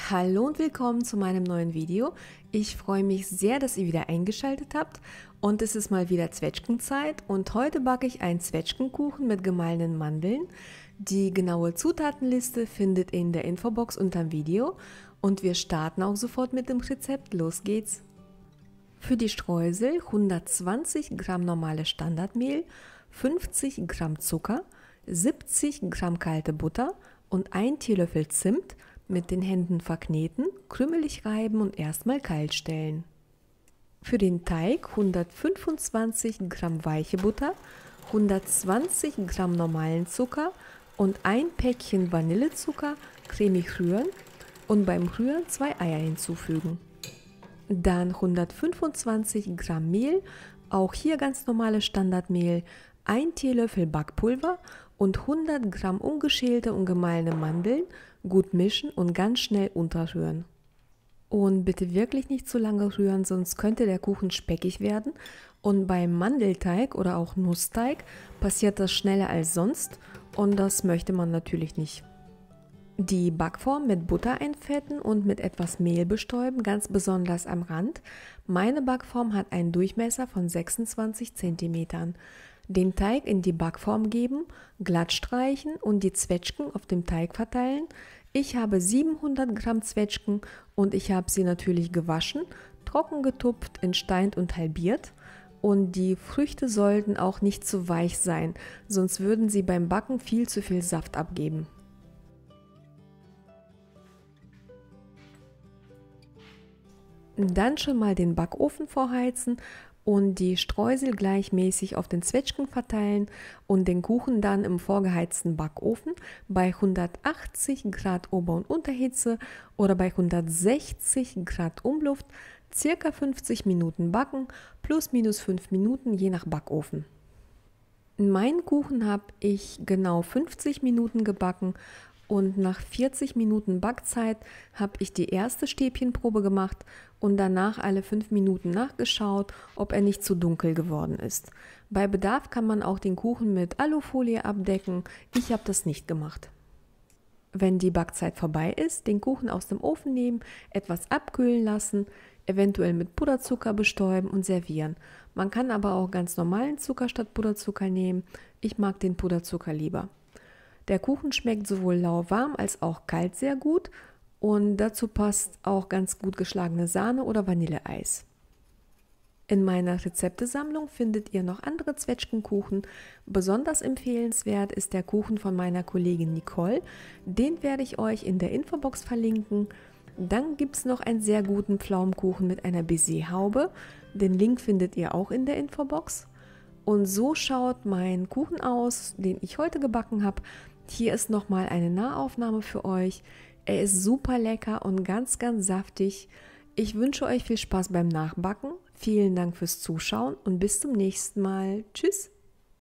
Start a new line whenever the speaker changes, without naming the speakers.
Hallo und willkommen zu meinem neuen Video. Ich freue mich sehr, dass ihr wieder eingeschaltet habt und es ist mal wieder Zwetschgenzeit und heute backe ich einen Zwetschgenkuchen mit gemahlenen Mandeln. Die genaue Zutatenliste findet ihr in der Infobox unterm Video und wir starten auch sofort mit dem Rezept. Los geht's! Für die Streusel 120 Gramm normales Standardmehl, 50 Gramm Zucker, 70 Gramm kalte Butter und 1 Teelöffel Zimt mit den Händen verkneten, krümelig reiben und erstmal kalt stellen. Für den Teig 125 Gramm weiche Butter, 120 Gramm normalen Zucker und ein Päckchen Vanillezucker cremig rühren und beim Rühren 2 Eier hinzufügen. Dann 125 Gramm Mehl, auch hier ganz normales Standardmehl, 1 Teelöffel Backpulver und 100 Gramm ungeschälte und gemahlene Mandeln, gut mischen und ganz schnell unterrühren. Und bitte wirklich nicht zu lange rühren, sonst könnte der Kuchen speckig werden. Und beim Mandelteig oder auch Nussteig passiert das schneller als sonst und das möchte man natürlich nicht. Die Backform mit Butter einfetten und mit etwas Mehl bestäuben, ganz besonders am Rand. Meine Backform hat einen Durchmesser von 26 cm. Den Teig in die Backform geben, glatt streichen und die Zwetschgen auf dem Teig verteilen. Ich habe 700 Gramm Zwetschgen und ich habe sie natürlich gewaschen, trocken getupft, entsteint und halbiert. Und die Früchte sollten auch nicht zu weich sein, sonst würden sie beim Backen viel zu viel Saft abgeben. Dann schon mal den Backofen vorheizen und die Streusel gleichmäßig auf den Zwetschgen verteilen und den Kuchen dann im vorgeheizten Backofen bei 180 Grad Ober- und Unterhitze oder bei 160 Grad Umluft circa 50 Minuten backen, plus minus 5 Minuten je nach Backofen. Meinen Kuchen habe ich genau 50 Minuten gebacken. Und nach 40 Minuten Backzeit habe ich die erste Stäbchenprobe gemacht und danach alle 5 Minuten nachgeschaut, ob er nicht zu dunkel geworden ist. Bei Bedarf kann man auch den Kuchen mit Alufolie abdecken. Ich habe das nicht gemacht. Wenn die Backzeit vorbei ist, den Kuchen aus dem Ofen nehmen, etwas abkühlen lassen, eventuell mit Puderzucker bestäuben und servieren. Man kann aber auch ganz normalen Zucker statt Puderzucker nehmen. Ich mag den Puderzucker lieber. Der Kuchen schmeckt sowohl lauwarm als auch kalt sehr gut und dazu passt auch ganz gut geschlagene Sahne oder Vanilleeis. In meiner Rezeptesammlung findet ihr noch andere Zwetschgenkuchen. Besonders empfehlenswert ist der Kuchen von meiner Kollegin Nicole. Den werde ich euch in der Infobox verlinken. Dann gibt es noch einen sehr guten Pflaumenkuchen mit einer Baiser-Haube. Den Link findet ihr auch in der Infobox. Und so schaut mein Kuchen aus, den ich heute gebacken habe. Hier ist nochmal eine Nahaufnahme für euch. Er ist super lecker und ganz, ganz saftig. Ich wünsche euch viel Spaß beim Nachbacken. Vielen Dank fürs Zuschauen und bis zum nächsten Mal. Tschüss!